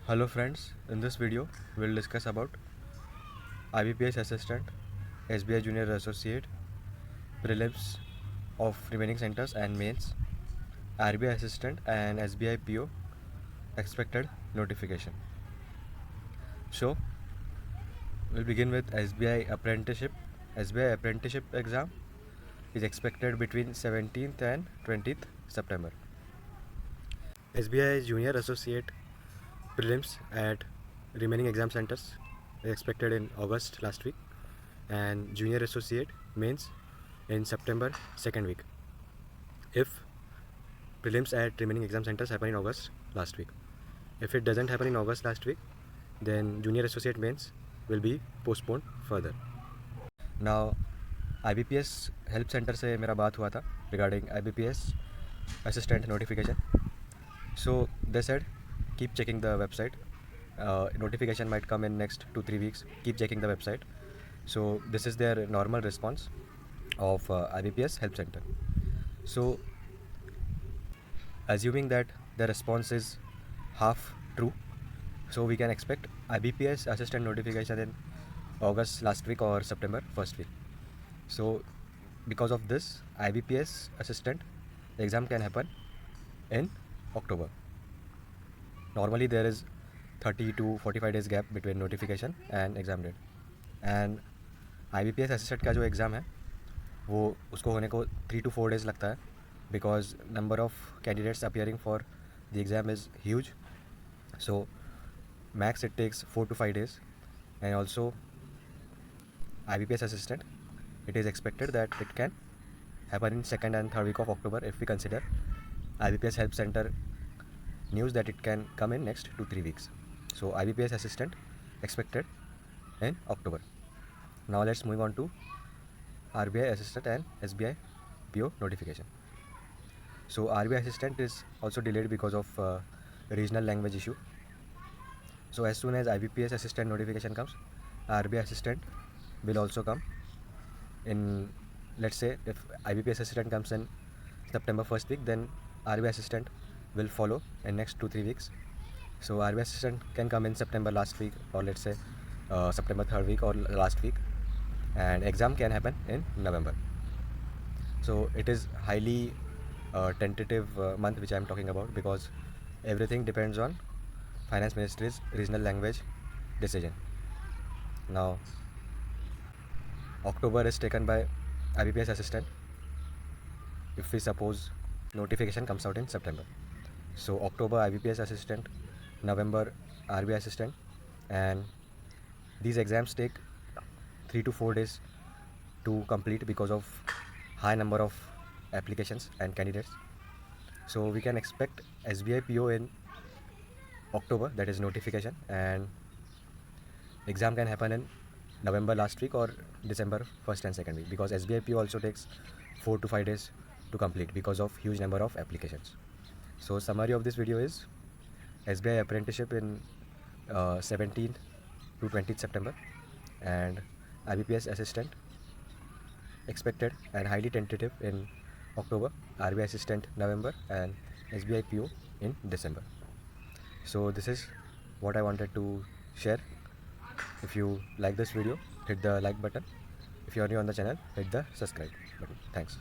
Hello friends, in this video we'll discuss about IBPS Assistant, SBI Junior Associate, prelims of remaining centers and mains, RBI Assistant and SBI PO expected notification. So we'll begin with SBI Apprenticeship. SBI Apprenticeship exam is expected between 17th and 20th September. SBI Junior Associate prelims at remaining exam centers is expected in August last week, and Junior Associate mains in September second week. If prelims at remaining exam centers happen in August last week, if it doesn't happen in August last week, then Junior Associate mains will be postponed further. Now IBPS help center से मेरा बात हुआ था regarding IBPS assistant notification. So they said keep checking the website. Notification might come in next 2-3 weeks. Keep checking the website. So this is their normal response of IBPS help center. So assuming that the response is half true, so we can expect IBPS assistant notification in August last week or September first week. So because of this, IBPS assistant exam can happen in October. Normally there is 30 to 45 days gap between notification and exam date, and IBPS assistant का जो exam है वो उसको होने को 3 to 4 days लगता है, because number of candidates appearing for the exam is huge. So max it takes 4 to 5 days. And also IBPS assistant, it is expected that it can happen in second and third week of October if we consider IBPS help center news that it can come in next 2-3 weeks. So IBPS assistant expected in October. Now let's move on to RBI assistant and SBI PO notification. So RBI assistant is also delayed because of regional language issue. So as soon as IBPS assistant notification comes, RBI assistant will also come in. Let's say if IBPS assistant comes in September first week, then RBI assistant will follow in next 2-3 weeks. So RBI assistant can come in September last week, or let's say September third week or last week, and exam can happen in November. So it is highly tentative month which I am talking about, because everything depends on Finance Ministry's regional language decision. Now October is taken by IBPS assistant if we suppose notification comes out in September. So October IBPS assistant, November RBI assistant, and these exams take 3 to 4 days to complete because of high number of applications and candidates. So we can expect SBI PO in October, that is notification, and exam can happen in November last week or December first and second week, because SBI PO also takes 4 to 5 days to complete because of huge number of applications. So summary of this video is SBI apprenticeship in 17th to 20th September, and IBPS assistant expected and highly tentative in October, RBI assistant November, and SBI PO in December. So this is what I wanted to share. If you like this video, hit the like button. If you are new on the channel, hit the subscribe button. Thanks.